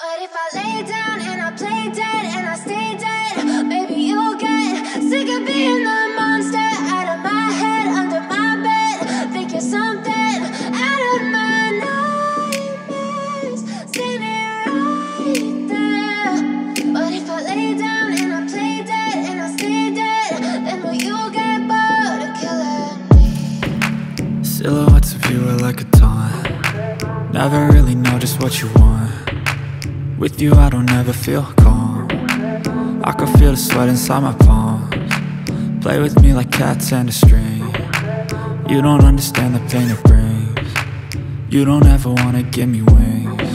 But if I lay down and I play dead and I stay dead, maybe you'll get sick of being the monster out of my head, under my bed. Think you're something out of my nightmares, standing right there. But if I lay down and I play dead and I stay dead, then will you get bored of killing me? Silhouettes of you are like a taunt. Never really know just what you want. With you I don't ever feel calm. I can feel the sweat inside my palms. Play with me like cats and a string. You don't understand the pain it brings. You don't ever wanna give me wings.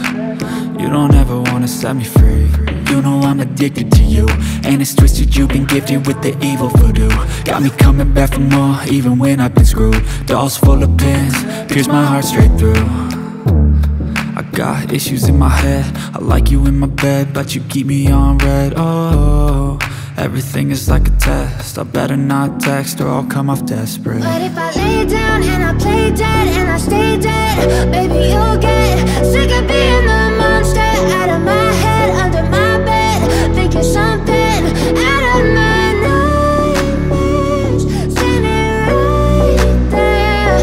You don't ever wanna set me free. You know I'm addicted to you, and it's twisted, you've been gifted with the evil voodoo. Got me coming back for more, even when I've been screwed. Dolls full of pins, pierce my heart straight through. I got issues in my head, I like you in my bed, but you keep me on red. Oh, everything is like a test, I better not text or I'll come off desperate. But if I lay down and I play dead and I stay dead, maybe you'll get sick of being the monster out of my head, under my bed. Think you're something out of my nightmares, standing right there.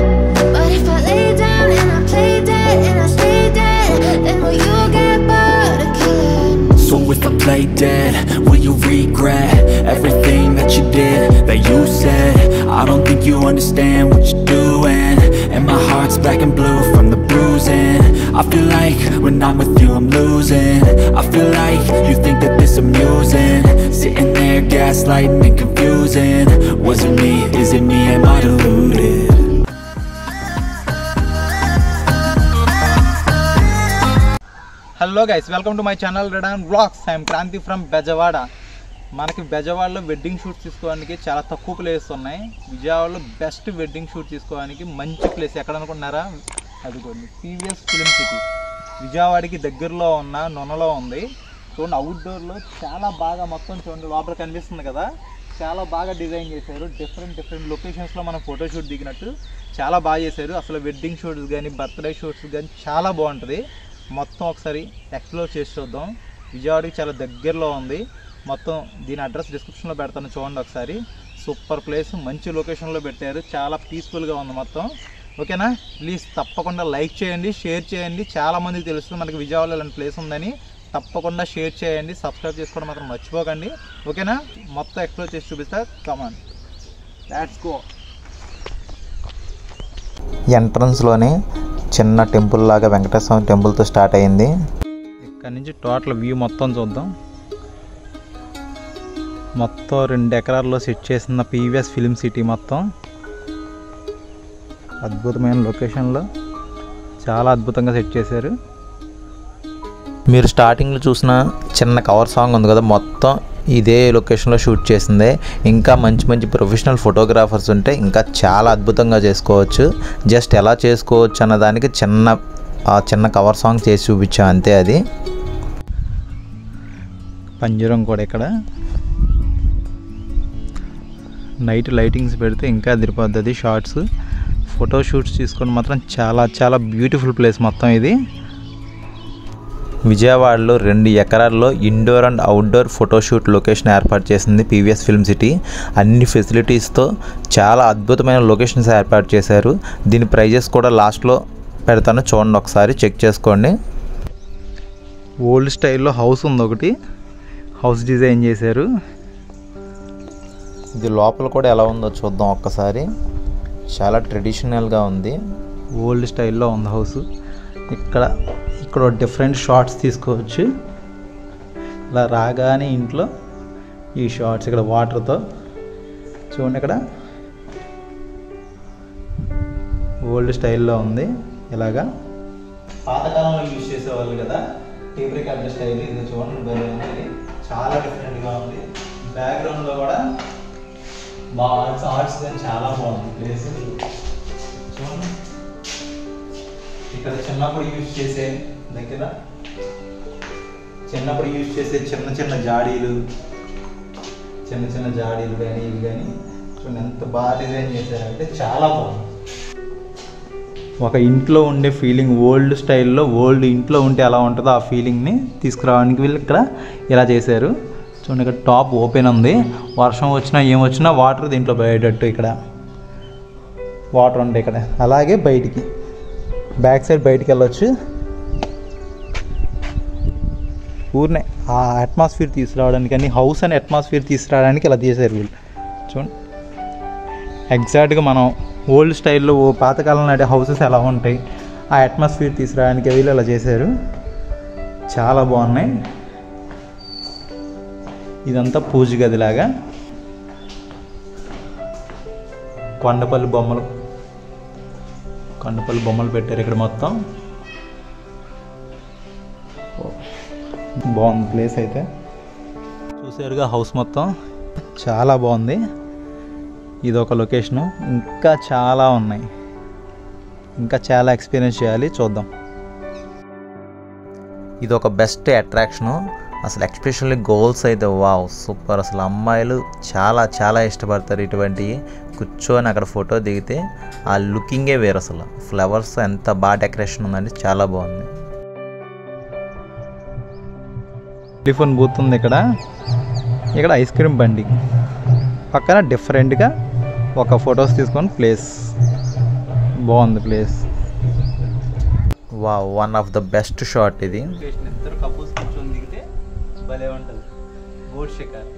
But if I lay down and I play dead and I stay dead, then will you get bored of killing me? So if I play dead, will you regret everything that you did, that you said? I don't think you understand what you're doing, and my heart's black and blue from the bruising. I feel like when I'm with you I'm losing. I feel like you think that this amusing, sitting there gaslighting and confusing. Was it me? Is it me? Am I deluded? Hello guys, welcome to my channel red and blogs. I'm Kranthi from Bezawada. మనకి బెజవాడలో wedding shoot తీసుకోవడానికి చాలా తక్కువ place ఉన్నాయి. విజయవాడలో best wedding shoot తీసుకోవడానికి మంచి place ఎక్కడ అనుకుంటున్నారా? అదిగోండి, పీవీఎస్ ఫిలిం సిటీ. విజయవాడకి దగ్గరలో ఉన్న నొనలో ఉంది. చూడండి, అవుట్డోర్లో చాలా బాగా మొత్తం చూడండి, లోపల కనిపిస్తుంది కదా, చాలా బాగా డిజైన్ చేశారు. డిఫరెంట్ లొకేషన్స్లో మనం ఫోటోషూట్ దిగినట్టు చాలా బాగా చేశారు. అసలు వెడ్డింగ్ షూట్స్ కానీ బర్త్డే షూట్స్ కానీ చాలా బాగుంటుంది. మొత్తం ఒకసారి ఎక్స్ప్లోర్ చేసి చూద్దాం. విజయవాడకి చాలా దగ్గరలో ఉంది. మొత్తం దీని అడ్రస్ డిస్క్రిప్షన్లో పెడతాను, చూడండి ఒకసారి. సూపర్ ప్లేస్, మంచి లొకేషన్లో పెట్టారు, చాలా పీస్ఫుల్గా ఉంది మొత్తం. ఓకేనా? ప్లీజ్ తప్పకుండా లైక్ చేయండి, షేర్ చేయండి. చాలామందికి తెలుస్తుంది మనకి విజయవాడలో ఇలాంటి ప్లేస్ ఉందని. తప్పకుండా షేర్ చేయండి, సబ్స్క్రైబ్ చేసుకోవడం మాత్రం మర్చిపోకండి. ఓకేనా? మొత్తం ఎక్స్ప్లోర్ చేసి చూపిస్తా. కమాన్, లెట్స్ గో. ఎంట్రన్స్లోనే చిన్న టెంపుల్ లాగా వెంకటేశ్వర స్వామి టెంపుల్తో స్టార్ట్ అయింది. ఇక్కడ నుంచి టోటల్ వ్యూ మొత్తం చూద్దాం. మొత్తం 2 ఎకరాల్లో సెట్ చేసిన పీవీఎస్ ఫిలిం సిటీ మొత్తం అద్భుతమైన లొకేషన్లో చాలా అద్భుతంగా సెట్ చేశారు. మీరు స్టార్టింగ్లో చూసిన చిన్న కవర్ సాంగ్ ఉంది కదా, మొత్తం ఇదే లొకేషన్లో షూట్ చేసిందే. ఇంకా మంచి ప్రొఫెషనల్ ఫోటోగ్రాఫర్స్ ఉంటే ఇంకా చాలా అద్భుతంగా చేసుకోవచ్చు. జస్ట్ ఎలా చేసుకోవచ్చు అన్నదానికి చిన్న కవర్ సాంగ్ చేసి చూపించాం అంతే. అది పంజరం కూడా ఇక్కడ నైట్ లైటింగ్స్ పెడితే ఇంకా అదిరిపోద్ది. షార్ట్స్ ఫోటో షూట్స్ తీసుకొని మాత్రం చాలా బ్యూటిఫుల్ ప్లేస్ మొత్తం ఇది. విజయవాడలో 2 ఎకరాల్లో indoor and outdoor photoshoot location ఏర్పాటు చేసింది పీవీఎస్ ఫిల్మ్ సిటీ. అన్ని ఫెసిలిటీస్తో చాలా అద్భుతమైన లొకేషన్స్ ఏర్పాటు చేశారు. దీని ప్రైజెస్ కూడా లాస్ట్లో పెడతాను, చూడండి ఒకసారి, చెక్ చేసుకోండి. ఓల్డ్ స్టైల్లో హౌస్ ఉంది, ఒకటి హౌస్ డిజైన్ చేశారు. ఇది లోపల కూడా ఎలా ఉందో చూద్దాం ఒక్కసారి. చాలా ట్రెడిషనల్గా ఉంది, ఓల్డ్ స్టైల్లో ఉంది హౌస్. ఇక్కడ డిఫరెంట్ షార్ట్స్ తీసుకోవచ్చు. ఇలా రాగానే ఇంట్లో ఈ షార్ట్స్ ఇక్కడ వాటర్తో చూడండి. ఇక్కడ ఓల్డ్ స్టైల్లో ఉంది. ఇలాగా పాతకాలంలో యూజ్ చేసేవాళ్ళు కదా, టేప్ రికార్డర్ స్టైల్. ఇది చూడండి, చాలా డిఫరెంట్గా ఉంది. బ్యాక్గ్రౌండ్లో కూడా ఆర్ట్స్ కానీ చాలా బాగుంది ప్లేస్. చూడండి, ఇక్కడ చిన్నప్పుడు యూజ్ చేసే చిన్న జాడీలు కానీ ఇవి కానీ చూడండి ఎంత బాగా డిజైన్ చేశారంటే చాలా బాగుంది. ఒక ఇంట్లో ఉండే ఫీలింగ్, ఓల్డ్ స్టైల్లో ఓల్డ్ ఇంట్లో ఉంటే ఎలా ఉంటుందో ఆ ఫీలింగ్ని తీసుకురావడానికి వీళ్ళు ఇక్కడ ఇలా చేశారు. చూడండి ఇక్కడ టాప్ ఓపెన్ ఉంది, వర్షం వచ్చినా ఏమొచ్చినా వాటర్ దీంట్లో పోయేటట్టు ఇక్కడ వాటర్ ఉంటాయి ఇక్కడ. అలాగే బయటికి బ్యాక్ సైడ్ బయటికి వెళ్ళొచ్చు. ఊరినే ఆ అట్మాస్ఫియర్ తీసుకురావడానికి అని హౌస్ అని అట్మాస్ఫియర్ తీసుకురావడానికి ఇలా చేశారు వీళ్ళు. చూడండి ఎగ్జాక్ట్గా మనం ఓల్డ్ స్టైల్లో పాతకాలం నాటి హౌసెస్ ఎలా ఉంటాయి ఆ అట్మాస్ఫియర్ తీసుకురావడానికి వీళ్ళు ఇలా చేశారు. చాలా బాగున్నాయి. ఇదంతా పూజ గదిలాగా కొండపల్లి బొమ్మలు పెట్టారు ఇక్కడ మొత్తం. బాగుంది ప్లేస్ అయితే. చూసారుగా హౌస్ మొత్తం చాలా బాగుంది. ఇది ఒక లొకేషను, ఇంకా చాలా ఉన్నాయి, ఇంకా చాలా ఎక్స్పీరియన్స్ చేయాలి, చూద్దాం. ఇది ఒక బెస్ట్ అట్రాక్షను అసలు, ఎక్స్పెషల్లీ గర్ల్స్ అయితే వావ్ సూపర్. అసలు అమ్మాయిలు చాలా చాలా ఇష్టపడతారు ఇటువంటివి. కూర్చొని అక్కడ ఫోటో దిగితే ఆ లుకింగే వేరు. అసలు ఫ్లవర్స్ ఎంత బాగా డెకరేషన్ ఉందండి, చాలా బాగుంది. టెలిఫోన్ బూత్ ఉంది ఇక్కడ. ఇక్కడ ఐస్ క్రీమ్ బండి పక్కన డిఫరెంట్గా ఒక ఫొటోస్ తీసుకొని ప్లేస్ బాగుంది. Place wow, one of the best shot ఇది. ఇద్దరు కపుల్స్ కూర్చొని దిగితే భలే ఉంటుంది. బోట్ షికార్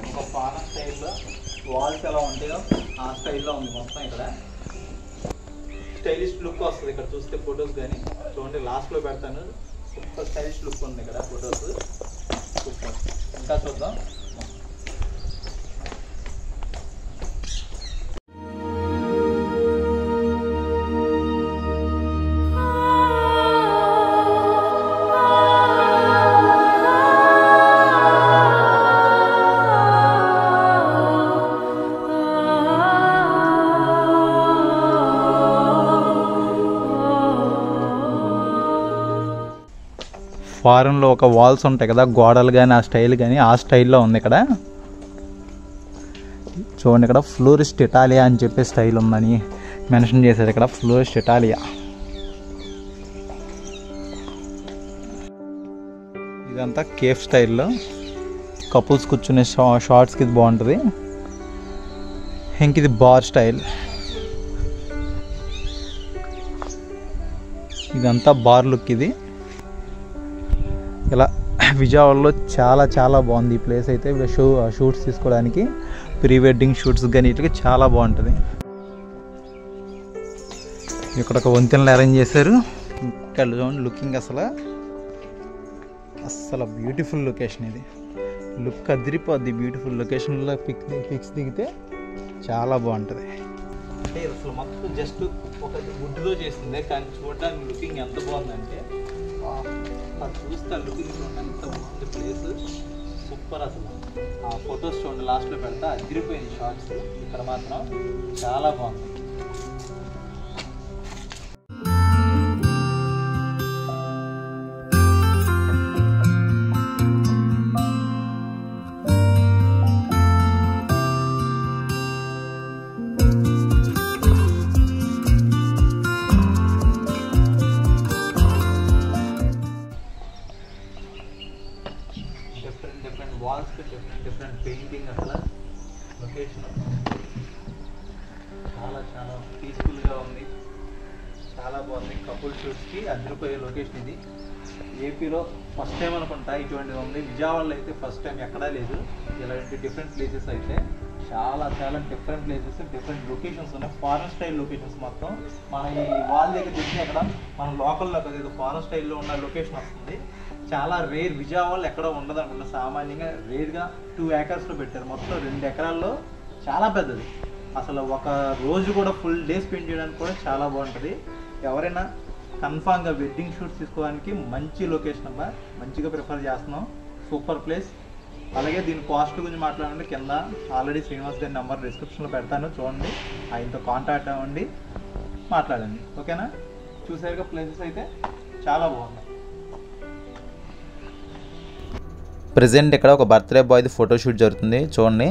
ఒక ఫారెన్ స్టైల్లో వాల్స్ ఎలా ఉంటాయో ఆ స్టైల్లో ఉంది మొత్తం. ఇక్కడ స్టైలిష్ లుక్ వస్తుంది ఇక్కడ చూస్తే ఫొటోస్. కానీ చూడండి లాస్ట్లో పెడతాను, సూపర్ స్టైలిష్ లుక్ ఉంది ఇక్కడ ఫొటోస్. సూపర్. ఇంకా చూద్దాం. ఫారెన్లో ఒక వాల్స్ ఉంటాయి కదా, గోడలు కానీ ఆ స్టైల్ కానీ ఆ స్టైల్లో ఉంది ఇక్కడ. చూడండి ఇక్కడ ఫ్లోరిస్ట్ ఇటాలియా అని చెప్పే స్టైల్ ఉందని మెన్షన్ చేశారు ఇక్కడ. ఫ్లోరిస్ట్ ఇటాలియా. ఇదంతా కేఫ్ స్టైల్లో కపుల్స్ కూర్చునే షార్ట్స్కి ఇది బాగుంటుంది. ఇంక ఇది బార్ స్టైల్. ఇదంతా బార్ లుక్. ఇది ఇలా విజయవాడలో చాలా చాలా బాగుంది ఈ ప్లేస్ అయితే. షూట్స్ తీసుకోవడానికి, ప్రీ వెడ్డింగ్ షూట్స్ కానీ వీటికి చాలా బాగుంటుంది. ఇక్కడ ఒక వంతెనలు అరేంజ్ చేశారు. ఇక్కడ చూడండి లుకింగ్ అసలు బ్యూటిఫుల్ లొకేషన్. ఇది లుక్ అదిరిపోద్ది. బ్యూటిఫుల్ లొకేషన్లో పిక్స్ దిగితే చాలా బాగుంటుంది. అంటే అసలు మొత్తం జస్ట్ ఒక వుడ్తో చేసిందే, కానీ చూడడానికి లుకింగ్ ఎంత బాగుందంటే అది చూస్తే లుకింగ్ చూడండి ఎంత బాగుంది ప్లేస్. సూపర్. అసలు ఆ ఫొటోస్ చూడండి లాస్ట్లో పెడతా అదిరిపోయింది షార్ట్స్. ఇక్కడ మాత్రం చాలా బాగుంది. డిఫరెంట్ వాల్స్కి డిఫరెంట్ పెయింటింగ్. అసలు లొకేషన్ చాలా చాలా పీస్ఫుల్గా ఉంది, చాలా బాగుంది. కపుల్ షూట్స్కి అదిరిపోయే లొకేషన్ ఇది. ఏపీలో ఫస్ట్ టైం అనుకుంటా ఇటువంటిది ఉంది. విజయవాడలో అయితే ఫస్ట్ టైం ఎక్కడా లేదు ఇలాంటి డిఫరెంట్ ప్లేసెస్. అయితే చాలా చాలా డిఫరెంట్ ప్లేసెస్, డిఫరెంట్ లొకేషన్స్ ఉన్నాయి. ఫారెన్ స్టైల్ లొకేషన్స్ మొత్తం. మన ఈ వాల్ దగ్గర తెచ్చి అక్కడ మన లోకల్లో కదా ఇది ఫారెన్ స్టైల్లో ఉన్న లొకేషన్ వస్తుంది. చాలా రేర్. విజయవాడలో ఎక్కడ ఉండదు అనుకుంటా. సామాన్యంగా రేర్గా 2 acres పెట్టారు. మొత్తం 2 ఎకరాల్లో చాలా పెద్దది. అసలు ఒక రోజు కూడా ఫుల్ డే స్పెండ్ చేయడానికి కూడా చాలా బాగుంటుంది. ఎవరైనా కన్ఫామ్గా వెడ్డింగ్ షూట్స్ తీసుకోవడానికి మంచి లొకేషన్ అబ్బా, మంచిగా ప్రిఫర్ చేస్తున్నాం. Super place. అలాగే దీని కాస్ట్ గురించి మాట్లాడండి, కింద ఆల్రెడీ శ్రీనివాస్ గారి నెంబర్ డిస్క్రిప్షన్లో పెడతాను, చూడండి. ఆయనతో కాంటాక్ట్ అవ్వండి, మాట్లాడండి. ఓకేనా? చూసారుగా ప్లేసెస్ అయితే చాలా బాగున్నాయి. ప్రజెంట్ ఇక్కడ ఒక బర్త్డే బాయ్ది ఫోటోషూట్ జరుగుతుంది చూడండి.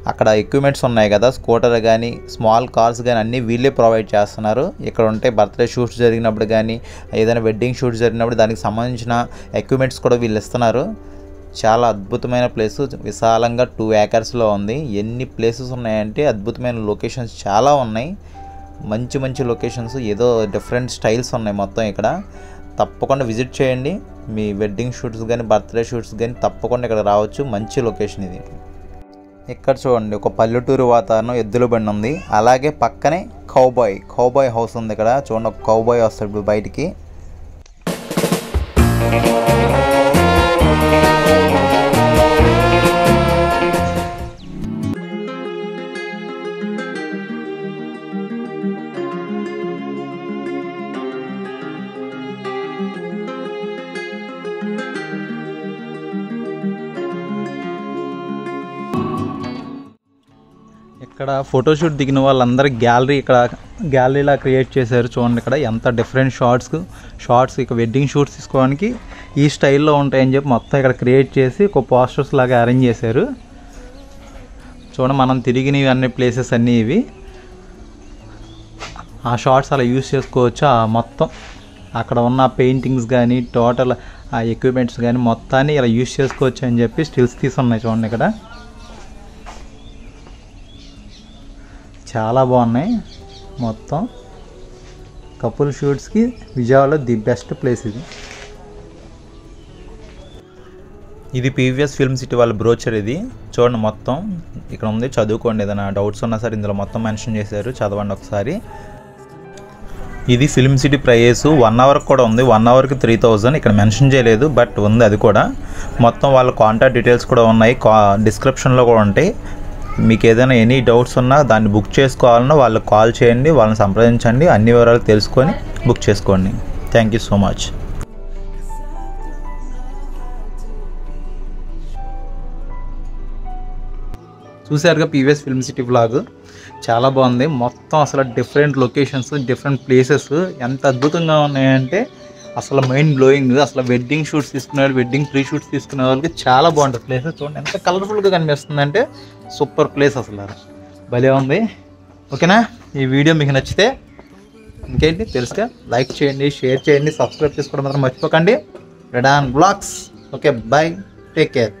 అక్కడ ఎక్విప్మెంట్స్ ఉన్నాయి కదా, స్కూటర్ కానీ స్మాల్ కార్స్ కానీ అన్నీ వీళ్ళే ప్రొవైడ్ చేస్తున్నారు. ఇక్కడ ఉంటే బర్త్డే షూట్స్ జరిగినప్పుడు కానీ ఏదైనా వెడ్డింగ్ షూట్స్ జరిగినప్పుడు దానికి సంబంధించిన ఎక్విప్మెంట్స్ కూడా వీళ్ళు ఇస్తున్నారు. చాలా అద్భుతమైన ప్లేస్, విశాలంగా 2 acres ఉంది. ఎన్ని ప్లేసెస్ ఉన్నాయంటే అద్భుతమైన లొకేషన్స్ చాలా ఉన్నాయి. మంచి మంచి లొకేషన్స్, ఏదో డిఫరెంట్ స్టైల్స్ ఉన్నాయి మొత్తం ఇక్కడ. తప్పకుండా విజిట్ చేయండి. మీ వెడ్డింగ్ షూట్స్ కానీ బర్త్డే షూట్స్ కానీ తప్పకుండా ఇక్కడ రావచ్చు. మంచి లొకేషన్ ఇది. ఇక్కడ చూడండి, ఒక పల్లెటూరు వాతావరణం, ఎద్దుల బండి ఉంది. అలాగే పక్కనే కౌబాయ్ హౌస్ ఉంది. ఇక్కడ చూడండి, ఒక కౌబాయ్ వస్తాడు ఇప్పుడు బయటికి. ఇక్కడ ఫోటోషూట్ దిగిన వాళ్ళందరూ గ్యాలరీలా క్రియేట్ చేశారు. చూడండి ఇక్కడ ఎంత డిఫరెంట్ షార్ట్స్ ఇక వెడ్డింగ్ షూట్స్ తీసుకోవడానికి ఈ స్టైల్లో ఉంటాయని చెప్పి మొత్తం ఇక్కడ క్రియేట్ చేసి ఒక పోస్టర్స్ లాగా అరేంజ్ చేశారు. చూడండి, మనం తిరిగినవి అన్ని ప్లేసెస్ అన్నీ ఇవి. ఆ షార్ట్స్ అలా యూస్ చేసుకోవచ్చు. ఆ మొత్తం అక్కడ ఉన్న పెయింటింగ్స్ కానీ టోటల్ ఆ ఎక్విప్మెంట్స్ కానీ మొత్తాన్ని ఇలా యూస్ చేసుకోవచ్చు అని చెప్పి స్టిల్స్ తీసున్నాయి. చూడండి ఇక్కడ చాలా బాగున్నాయి. మొత్తం కపుల్ షూట్స్కి విజయవాడలో ది బెస్ట్ ప్లేస్ ఇది. ఇది పీవీఎస్ ఫిల్మ్ సిటీ వాళ్ళ బ్రోచర్. ఇది చూడండి, మొత్తం ఇక్కడ ఉంది. చదువుకోండి, ఏదైనా డౌట్స్ ఉన్నా సరే ఇందులో మొత్తం మెన్షన్ చేశారు, చదవండి ఒకసారి. ఇది ఫిల్మ్ సిటీ ప్రైస్ 1 hour కూడా ఉంది. 1 hourకి 3000 ఇక్కడ మెన్షన్ చేయలేదు, బట్ ఉంది అది కూడా. మొత్తం వాళ్ళ కాంటాక్ట్ డీటెయిల్స్ కూడా ఉన్నాయి, డిస్క్రిప్షన్లో కూడా ఉంటాయి. మీకు ఏదైనా ఎనీ డౌట్స్ ఉన్నా దాన్ని బుక్ చేసుకోవాలన్నా వాళ్ళకి కాల్ చేయండి, వాళ్ళని సంప్రదించండి, అన్ని వివరాలు తెలుసుకొని బుక్ చేసుకోండి. Thank you so much. చూసారుగా పీవీఎస్ ఫిల్మ్ సిటీ వ్లాగ్. చాలా బాగుంది. మొత్తం అసలు డిఫరెంట్ లొకేషన్స్, డిఫరెంట్ ప్లేసెస్ ఎంత అద్భుతంగా ఉన్నాయంటే అసలు మైండ్ బ్లోయింగ్. అసలు వెడ్డింగ్ షూట్స్ తీసుకునే వాళ్ళు, వెడ్డింగ్ ప్రీ షూట్స్ తీసుకునే వాళ్ళకి చాలా బాగుంటుంది ప్లేస్. చూడండి ఎంత కలర్ఫుల్గా కనిపిస్తుంది అంటే సూపర్ ప్లేస్, అసలు భలే ఉంది. ఓకేనా, ఈ వీడియో మీకు నచ్చితే ఇంకేంటి తెలుసుగా, లైక్ చేయండి, షేర్ చేయండి, సబ్స్క్రైబ్ చేసుకోవడం మాత్రం మర్చిపోకండి. రెడాన్ vlogs. Okay, bye, take care.